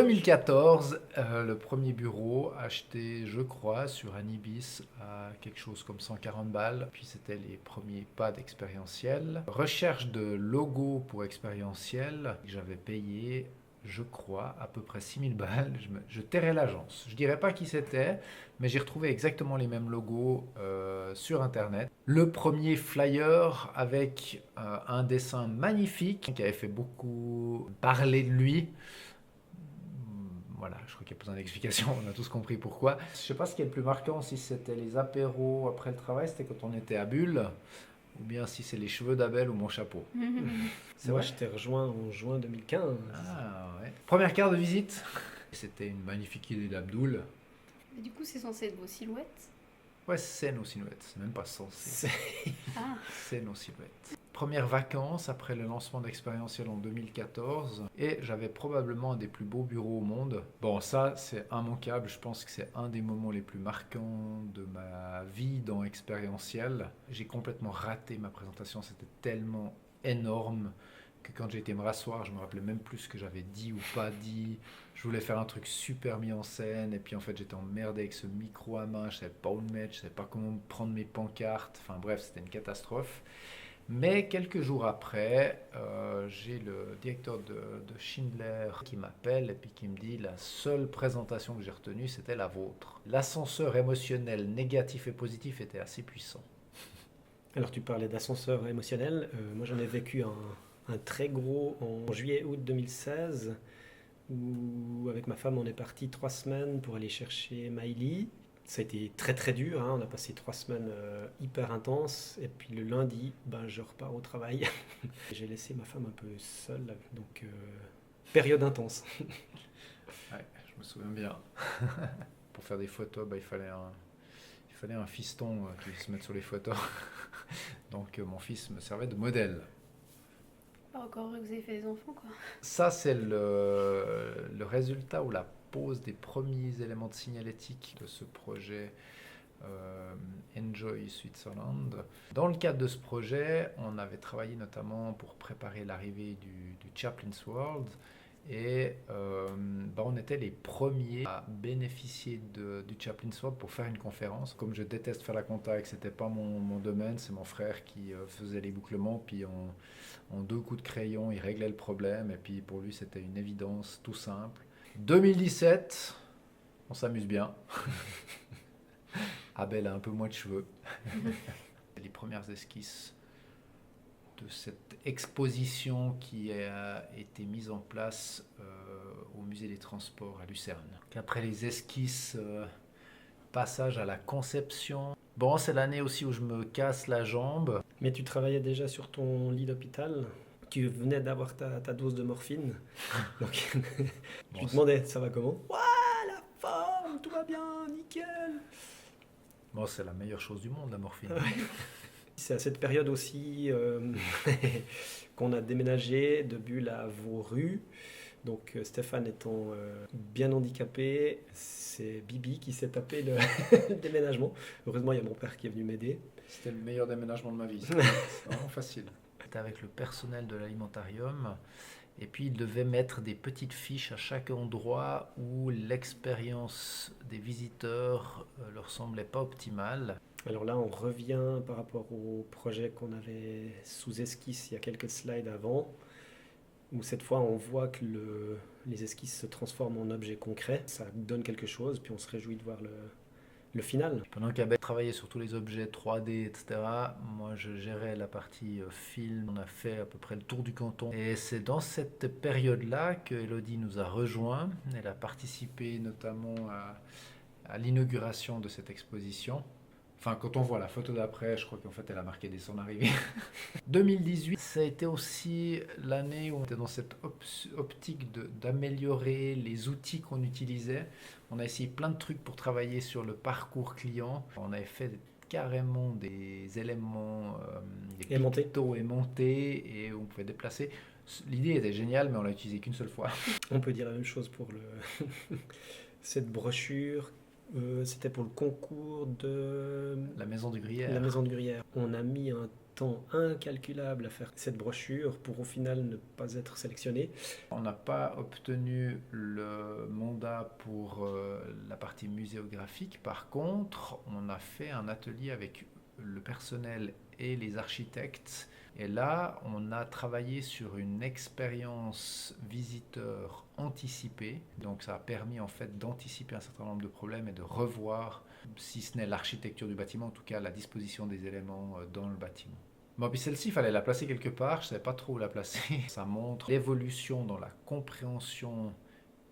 2014, le premier bureau acheté, je crois, sur Anibis à quelque chose comme 140 balles. Puis c'était les premiers pas d'expérientiel. Recherche de logo pour expérientiel. J'avais payé, je crois, à peu près 6000 balles. Je tairai l'agence. Je dirais pas qui c'était, mais j'ai retrouvé exactement les mêmes logos sur Internet. Le premier flyer avec un dessin magnifique qui avait fait beaucoup parler de lui. Voilà, je crois qu'il n'y a pas besoin d'explication, on a tous compris pourquoi. Je ne sais pas ce qui est le plus marquant, si c'était les apéros après le travail, c'était quand on était à Bulle, ou bien si c'est les cheveux d'Abel ou mon chapeau. C'est Moi, vrai? je t'ai rejoint en juin 2015. Ah ouais. Première carte de visite, c'était une magnifique idée d'Abdoul. Mais du coup, c'est censé être vos silhouettes. Ouais, c'est nos silhouettes, c'est même pas censé. C'est- Ah, C'est nos silhouettes. Première vacances après le lancement d'Expérientiel en 2014 et j'avais probablement un des plus beaux bureaux au monde. Bon, ça c'est immanquable, je pense que c'est un des moments les plus marquants de ma vie dans Expérientiel. J'ai complètement raté ma présentation, c'était tellement énorme que quand j'ai été me rasseoir, je me rappelais même plus ce que j'avais dit ou pas dit. Je voulais faire un truc super mis en scène et puis en fait j'étais emmerdé avec ce micro à main, je savais pas où le mettre, je savais pas comment prendre mes pancartes, enfin bref c'était une catastrophe. Mais quelques jours après, j'ai le directeur de Schindler qui m'appelle et puis qui me dit la seule présentation que j'ai retenue c'était la vôtre. L'ascenseur émotionnel négatif et positif était assez puissant. Alors, tu parlais d'ascenseur émotionnel. Moi, j'en ai vécu un très gros en juillet-août 2016, où avec ma femme, on est parti 3 semaines pour aller chercher Miley. Ça a été très très dur, hein. On a passé 3 semaines hyper intenses. Et puis le lundi, ben, je repars au travail. J'ai laissé ma femme un peu seule, donc période intense. Ouais, je me souviens bien. Pour faire des photos, bah, il fallait un fiston qui se mette sur les photos. Donc mon fils me servait de modèle. pas encore heureux que vous avez fait des enfants, quoi. Ça, c'est le résultat ou la pose des premiers éléments de signalétique de ce projet Enjoy Switzerland. Dans le cadre de ce projet, on avait travaillé notamment pour préparer l'arrivée du Chaplin's World et on était les premiers à bénéficier du Chaplin's World pour faire une conférence. Comme je déteste faire la compta et que c'était pas mon domaine, c'est mon frère qui faisait les bouclements, puis en 2 coups de crayon, il réglait le problème et puis pour lui c'était une évidence tout simple. 2017, on s'amuse bien. Abel a un peu moins de cheveux. Les premières esquisses de cette exposition qui a été mise en place au musée des Transports à Lucerne. Après les esquisses, passage à la conception. Bon, c'est l'année aussi où je me casse la jambe. Mais tu travaillais déjà sur ton lit d'hôpital. Tu venais d'avoir ta dose de morphine. Donc, tu Bon, te demandais, ça va comment? Ouah, la forme, tout va bien, nickel. bon, c'est la meilleure chose du monde, la morphine. C'est à cette période aussi qu'on a déménagé de Bulle à Vauru. Donc Stéphane étant bien handicapé, c'est Bibi qui s'est tapé le, le déménagement. Heureusement, il y a mon père qui est venu m'aider. C'était le meilleur déménagement de ma vie. C'est vraiment facile. C'était avec le personnel de l'alimentarium. Et puis, ils devaient mettre des petites fiches à chaque endroit où l'expérience des visiteurs leur semblait pas optimale. Alors là, on revient par rapport au projet qu'on avait sous esquisse il y a quelques slides avant, où cette fois on voit que les esquisses se transforment en objets concrets. Ça donne quelque chose, puis on se réjouit de voir le final. Pendant qu'Abel travaillait sur tous les objets 3D, etc., moi je gérais la partie film. On a fait à peu près le tour du canton. Et c'est dans cette période-là que Elodie nous a rejoints. Elle a participé notamment à l'inauguration de cette exposition. Enfin, quand on voit la photo d'après, je crois qu'en fait, elle a marqué dès son arrivée. 2018, ça a été aussi l'année où on était dans cette optique d'améliorer les outils qu'on utilisait. On a essayé plein de trucs pour travailler sur le parcours client. On avait fait carrément des éléments, des Aimantés. pictos aimantés et on pouvait déplacer. L'idée était géniale, mais on l'a utilisée qu'une seule fois. On peut dire la même chose pour cette brochure. C'était pour le concours de La maison du Gruyère. la maison de Gruyère. On a mis un temps incalculable à faire cette brochure pour au final ne pas être sélectionné. On n'a pas obtenu le pour la partie muséographique. Par contre, on a fait un atelier avec le personnel et les architectes. Et là, on a travaillé sur une expérience visiteur anticipée. Donc ça a permis en fait d'anticiper un certain nombre de problèmes et de revoir, si ce n'est l'architecture du bâtiment, en tout cas la disposition des éléments dans le bâtiment. Bon, puis celle-ci, il fallait la placer quelque part, je ne savais pas trop où la placer. Ça montre l'évolution dans la compréhension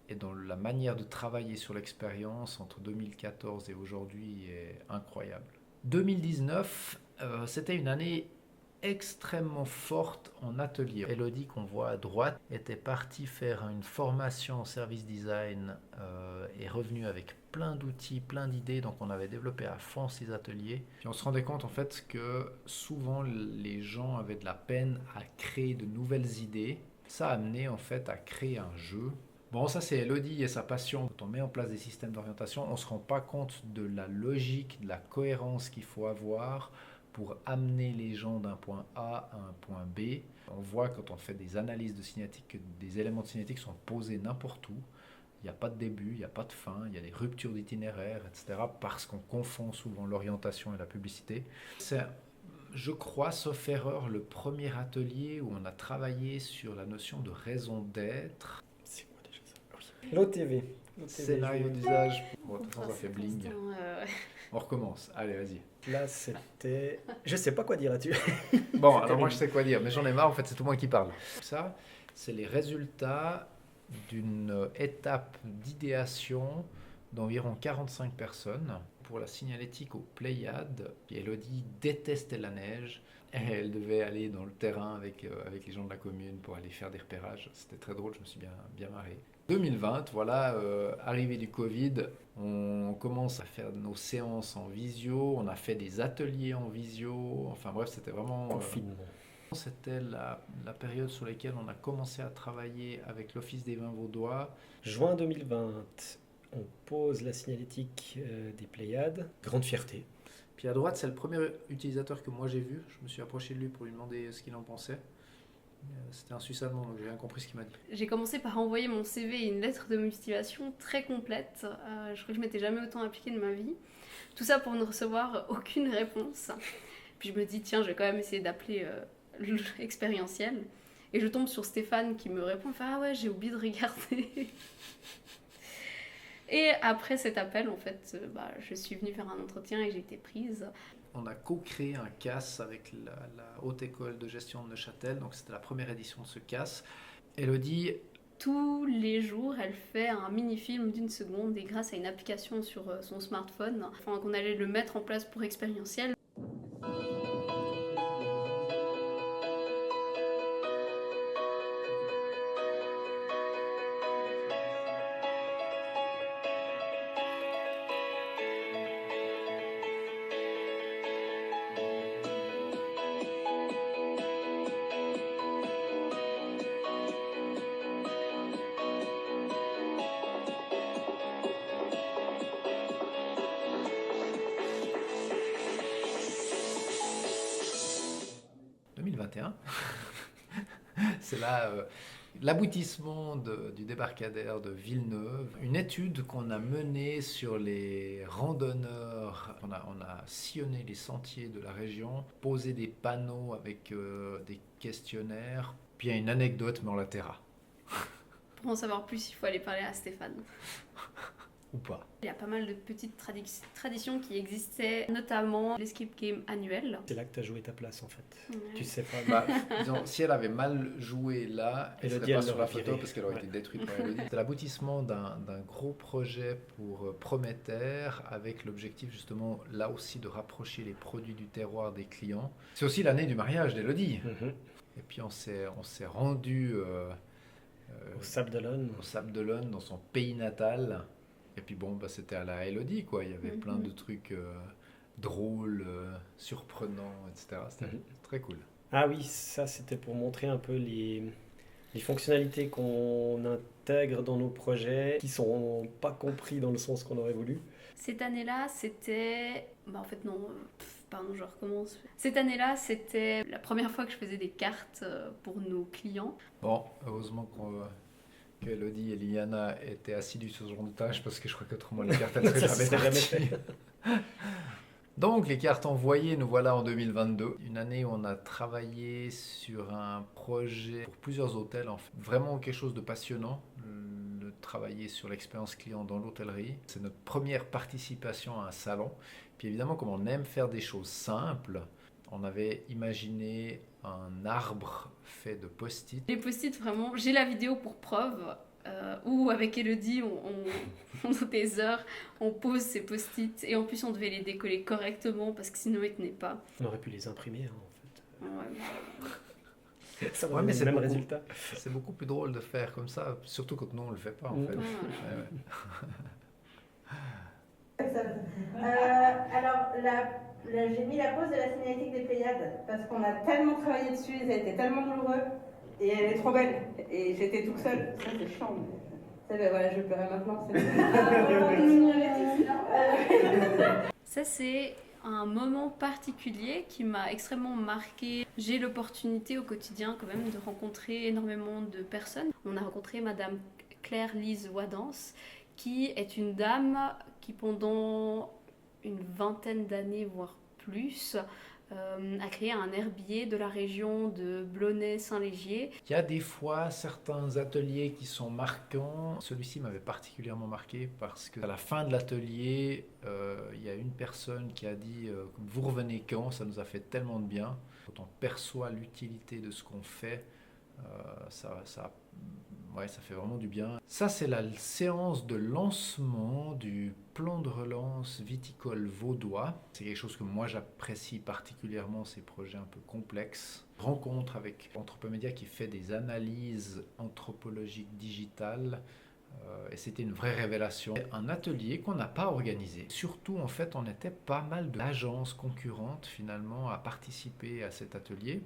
et dans la manière de travailler sur l'expérience entre 2014 et aujourd'hui est incroyable. 2019, c'était une année extrêmement forte en atelier. Elodie, qu'on voit à droite, était partie faire une formation en service design et revenue avec plein d'outils, plein d'idées. Donc on avait développé à fond ces ateliers. Puis on se rendait compte en fait que souvent les gens avaient de la peine à créer de nouvelles idées. Ça a amené en fait à créer un jeu. Bon, ça c'est Elodie et sa passion. Quand on met en place des systèmes d'orientation, on ne se rend pas compte de la logique, de la cohérence qu'il faut avoir pour amener les gens d'un point A à un point B. On voit quand on fait des analyses de cinétique que des éléments de cinétique sont posés n'importe où. Il n'y a pas de début, il n'y a pas de fin, il y a des ruptures d'itinéraire, etc. parce qu'on confond souvent l'orientation et la publicité. C'est, je crois, sauf erreur, le premier atelier où on a travaillé sur la notion de raison d'être. C'est quoi déjà ça? Oui. L'OTV. Scénario d'usage. Bon, de toute façon, ça fait bling. On recommence. Allez, vas-y. Là, c'était... Je sais pas quoi dire là-dessus. Bon, alors moi, je sais quoi dire, mais j'en ai marre, en fait, c'est tout moi qui parle. Ça, c'est les résultats d'une étape d'idéation d'environ 45 personnes pour la signalétique aux Pléiades. Elodie détestait la neige. Et elle devait aller dans le terrain avec les gens de la commune pour aller faire des repérages. C'était très drôle, je me suis bien marré. 2020, voilà, arrivée du Covid, on commence à faire nos séances en visio, on a fait des ateliers en visio, enfin bref, c'était vraiment... Confinement. C'était la période sur laquelle on a commencé à travailler avec l'Office des vins vaudois. Juin 2020, on pose la signalétique des Pléiades. Grande fierté. Puis à droite, c'est le premier utilisateur que moi j'ai vu. Je me suis approché de lui pour lui demander ce qu'il en pensait. C'était un Suisse allemand, donc j'ai rien compris ce qu'il m'a dit. J'ai commencé par envoyer mon CV et une lettre de motivation très complète. Je crois que je m'étais jamais autant impliquée de ma vie. Tout ça pour ne recevoir aucune réponse. Puis je me dis, tiens, je vais quand même essayer d'appeler expérientiel. Et je tombe sur Stéphane qui me répond, ah ouais, j'ai oublié de regarder. Et après cet appel, en fait, je suis venue faire un entretien et j'ai été prise. On a co-créé un CAS avec la Haute École de Gestion de Neuchâtel, donc c'était la première édition de ce CAS. Elodie... Tous les jours, elle fait un mini-film d'1 seconde et grâce à une application sur son smartphone, qu'on allait le mettre en place pour expérientiel. C'est là l'aboutissement du débarcadère de Villeneuve. Une étude qu'on a menée sur les randonneurs. On a sillonné les sentiers de la région, posé des panneaux avec des questionnaires. Puis il y a une anecdote, mais on la taira. Pour en savoir plus, il faut aller parler à Stéphane. Ou pas. Il y a pas mal de petites traditions qui existaient, notamment l'escape game annuel. C'est là que tu as joué ta place en fait. Ouais. Tu sais pas. Disons, si elle avait mal joué là, elle serait pas sur la photo parce qu'elle aurait été détruite par Elodie. C'est l'aboutissement d'un gros projet pour Prométhée avec l'objectif justement là aussi de rapprocher les produits du terroir des clients. C'est aussi l'année du mariage d'Elodie. Et puis on s'est rendu au Sable d'Olonne, dans son pays natal. Et puis bon, c'était à la Elodie, quoi. Il y avait plein de trucs drôles, surprenants, etc. C'était très cool. Ah oui, ça c'était pour montrer un peu les fonctionnalités qu'on intègre dans nos projets, qui sont pas compris dans le sens qu'on aurait voulu. Cette année-là, c'était... en fait non, pardon, je recommence. Cette année-là, c'était la première fois que je faisais des cartes pour nos clients. Bon, heureusement qu'Elodie et Liliana étaient assidues sur ce genre de tâches parce que je crois qu'autrement les cartes elles Ça seraient serait jamais jamais parties. Donc les cartes envoyées, nous voilà en 2022. Une année où on a travaillé sur un projet pour plusieurs hôtels. Vraiment quelque chose de passionnant, de travailler sur l'expérience client dans l'hôtellerie. C'est notre première participation à un salon. Puis évidemment, comme on aime faire des choses simples, on avait imaginé un arbre fait de post-it. Les post-it, vraiment, j'ai la vidéo pour preuve. Où avec Elodie, pendant des heures, on pose ces post-it et en plus on devait les décoller correctement parce que sinon ils tenaient pas. On aurait pu les imprimer en fait. Ouais, Ça Ouais, aurait mais donné c'est le même beaucoup- résultat. C'est beaucoup plus drôle de faire comme ça, surtout quand nous on le fait pas en Mm. fait. ouais. Alors, j'ai mis la pause de la signalétique des Pléiades parce qu'on a tellement travaillé dessus, ça a été tellement douloureux et elle est trop belle. Et j'étais toute seule, ça c'est chiant. Ça, ben voilà, je pleurais maintenant. Ça, c'est un moment particulier qui m'a extrêmement marqué. J'ai l'opportunité au quotidien quand même de rencontrer énormément de personnes. On a rencontré Madame Claire-Lise Wadance, qui est une dame qui pendant une vingtaine d'années, voire plus, a créé un herbier de la région de Blonay-Saint-Légier. Il y a des fois certains ateliers qui sont marquants. Celui-ci m'avait particulièrement marqué parce qu'à la fin de l'atelier, il y a une personne qui a dit vous revenez quand? Ça nous a fait tellement de bien. Quand on perçoit l'utilité de ce qu'on fait, ça fait vraiment du bien. Ça, c'est la séance de lancement du plan de relance viticole vaudois. C'est quelque chose que moi j'apprécie particulièrement, ces projets un peu complexes. Rencontre avec Anthropomédia qui fait des analyses anthropologiques digitales. Et c'était une vraie révélation. Un atelier qu'on n'a pas organisé. Surtout, en fait, on était pas mal d'agences concurrentes finalement à participer à cet atelier.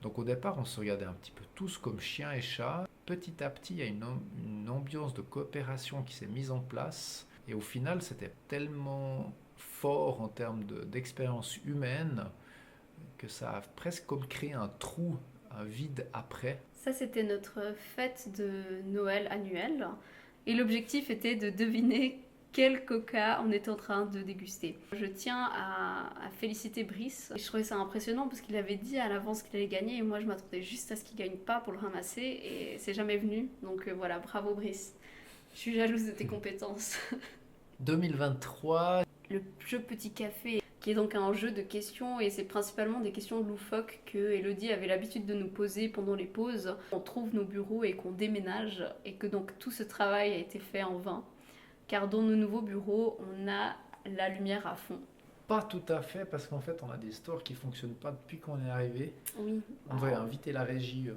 Donc au départ, on se regardait un petit peu tous comme chiens et chats. Petit à petit, il y a une ambiance de coopération qui s'est mise en place. Et au final, c'était tellement fort en termes d'expérience humaine que ça a presque comme créé un trou, un vide après. Ça, c'était notre fête de Noël annuelle. Et l'objectif était de deviner quel coca on était en train de déguster. Je tiens à féliciter Brice. Je trouvais ça impressionnant parce qu'il avait dit à l'avance qu'il allait gagner et moi je m'attendais juste à ce qu'il gagne pas pour le ramasser et c'est jamais venu. Donc voilà, bravo Brice. Je suis jalouse de tes compétences. 2023. Le jeu Petit Café, qui est donc un jeu de questions et c'est principalement des questions loufoques que Elodie avait l'habitude de nous poser pendant les pauses. On trouve nos bureaux et qu'on déménage et que donc tout ce travail a été fait en vain. Car dans nos nouveaux bureaux, on a la lumière à fond. Pas tout à fait, parce qu'en fait, on a des stores qui ne fonctionnent pas depuis qu'on est arrivé. Oui. On devrait inviter la régie.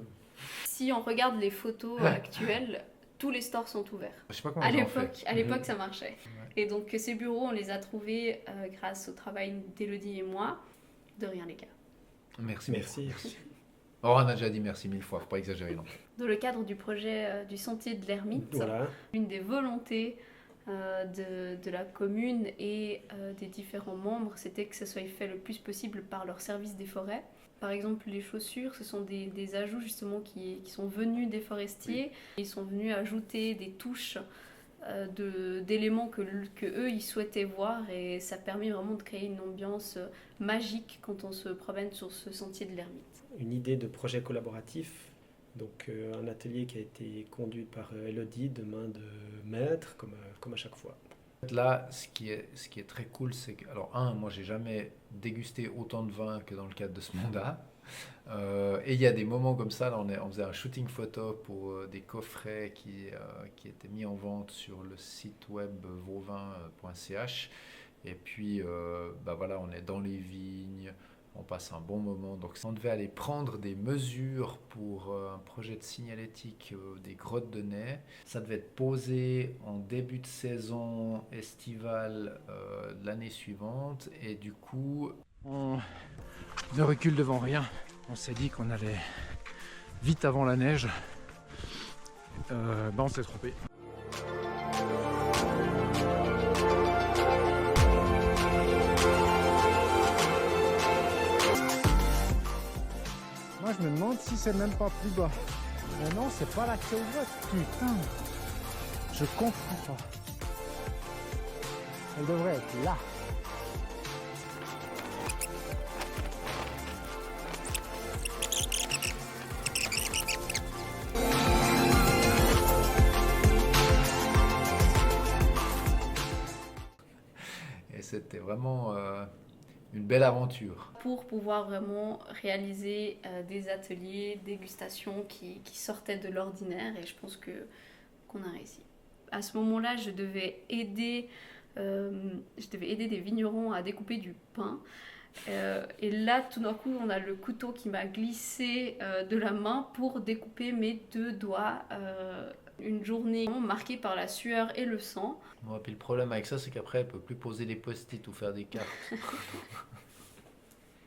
Si on regarde les photos actuelles, tous les stores sont ouverts. Je sais pas comment À ils ont fait. l'époque, ça marchait. Et donc ces bureaux, on les a trouvés grâce au travail d'Elodie et moi. De rien les gars. Merci. Merci. Oh, on a déjà dit merci 1000 fois, faut pas exagérer non plus. Dans le cadre du projet du Sentier de l'Ermite, Voilà. une des volontés de la commune et des différents membres, c'était que ça soit fait le plus possible par leur service des forêts. Par exemple, les chaussures, ce sont des ajouts justement qui sont venus des forestiers. Ils sont venus ajouter des touches d'éléments que eux ils souhaitaient voir et ça permet vraiment de créer une ambiance magique quand on se promène sur ce sentier de l'Ermite. Une idée de projet collaboratif, donc un atelier qui a été conduit par Elodie de main de maître, comme à chaque fois. Là, ce qui est très cool, c'est que, alors moi j'ai jamais dégusté autant de vin que dans le cadre de ce mandat. Et il y a des moments comme ça, là, on faisait un shooting photo pour des coffrets qui étaient mis en vente sur le site web vauvin.ch. Et puis, voilà, on est dans les vignes, on passe un bon moment. Donc, on devait aller prendre des mesures pour un projet de signalétique des Grottes de Nez. Ça devait être posé en début de saison estivale de l'année suivante. Et du coup, on ne recule devant rien. On s'est dit qu'on allait vite avant la neige. On s'est trompé. Moi, je me demande si c'est même pas plus bas. Mais non, c'est pas là que ça ouvre, putain. Je comprends pas. Elle devrait être là. Et c'était vraiment une belle aventure. Pour pouvoir vraiment réaliser des ateliers, dégustations qui sortaient de l'ordinaire, et je pense qu'on a réussi. À ce moment-là, je devais aider des vignerons à découper du pain. Et là, tout d'un coup, on a le couteau qui m'a glissé de la main pour découper mes 2 doigts. Une journée marquée par la sueur et le sang. Bon, puis le problème avec ça, c'est qu'après, elle ne peut plus poser des post-it ou faire des cartes.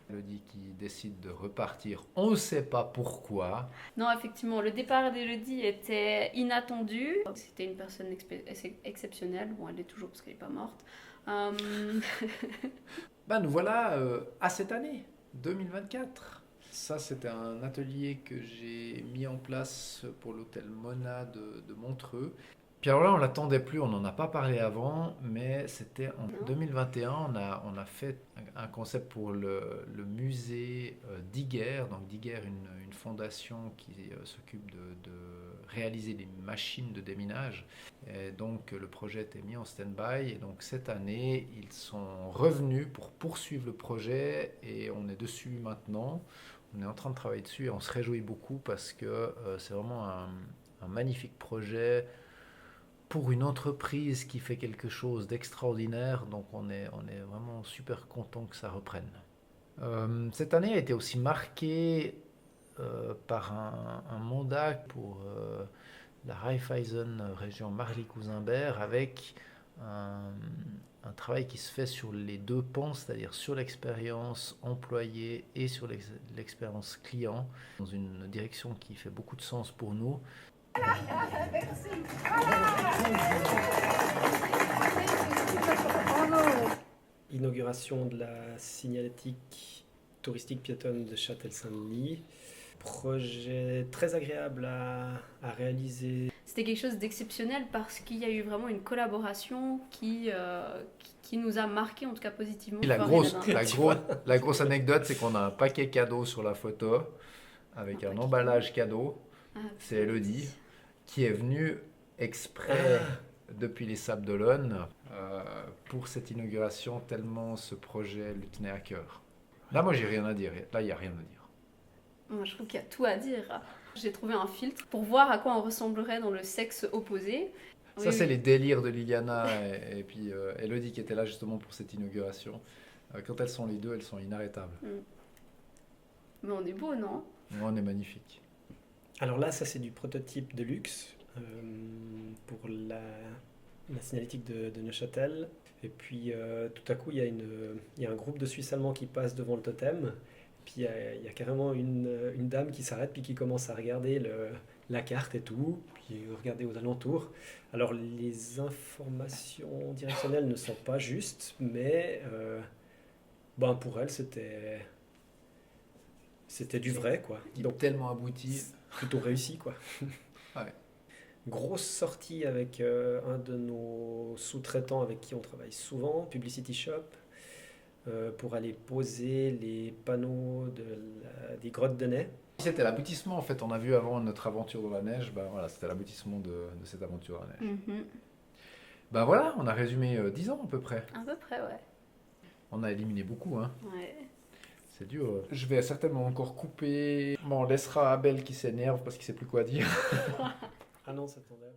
Elodie qui décide de repartir, on ne sait pas pourquoi. Non, effectivement, le départ d'Elodie était inattendu. C'était une personne exceptionnelle. Bon, elle l'est toujours parce qu'elle n'est pas morte. Ben, nous voilà à cette année, 2024. Ça, c'était un atelier que j'ai mis en place pour l'hôtel Mona de Montreux. Puis alors là, on ne l'attendait plus, on n'en a pas parlé avant, mais c'était en 2021, on a fait un concept pour le musée d'Iguerre. Donc d'Iguerre, une fondation qui s'occupe de réaliser des machines de déminage. Et donc le projet était mis en stand-by. Et donc cette année, ils sont revenus pour poursuivre le projet et on est dessus maintenant. On est en train de travailler dessus et on se réjouit beaucoup parce que c'est vraiment un magnifique projet pour une entreprise qui fait quelque chose d'extraordinaire. Donc on est vraiment super content que ça reprenne. Cette année a été aussi marquée par un mandat pour la Raiffeisen région Marly-Cousin-Berre avec un travail qui se fait sur les 2 pans, c'est-à-dire sur l'expérience employée et sur l'expérience client, dans une direction qui fait beaucoup de sens pour nous. Merci. Inauguration de la signalétique touristique piétonne de Châtel-Saint-Denis. Projet très agréable à réaliser. C'était quelque chose d'exceptionnel parce qu'il y a eu vraiment une collaboration qui nous a marqué, en tout cas positivement. La grosse anecdote, c'est qu'on a un paquet cadeau sur la photo avec un emballage cadeau. C'est Elodie qui est venue exprès depuis les Sables d'Olonne pour cette inauguration, tellement ce projet lui tenait à cœur. Là, moi, j'ai rien à dire. Là, il n'y a rien à dire. Moi, je trouve qu'il y a tout à dire. J'ai trouvé un filtre pour voir à quoi on ressemblerait dans le sexe opposé. Ça, c'est les délires de Liliana et puis Elodie qui était là justement pour cette inauguration. Quand elles sont les deux, elles sont inarrêtables. Mais on est beau, non? On est magnifique. Alors là, ça c'est du prototype de luxe pour la signalétique de Neuchâtel. Et puis tout à coup, il y a un groupe de Suisses allemands qui passe devant le totem. Puis il y a carrément une dame qui s'arrête puis qui commence à regarder la carte et tout, puis regarder aux alentours. Alors les informations directionnelles ne sont pas justes, mais pour elle c'était du vrai, quoi. Donc tellement abouti. Plutôt réussi, quoi. Ouais. Grosse sortie avec un de nos sous-traitants avec qui on travaille souvent, Publicity Shop, pour aller poser les panneaux des grottes de Nez. C'était l'aboutissement, en fait. On a vu avant notre aventure dans la neige. Voilà, c'était l'aboutissement de cette aventure dans la neige. Voilà, on a résumé 10 ans à peu près. À peu près, ouais. On a éliminé beaucoup, hein. Ouais. C'est dur. Je vais certainement encore couper. Bon, on laissera Abel qui s'énerve parce qu'il sait plus quoi dire. Ah non, ça t'enlève.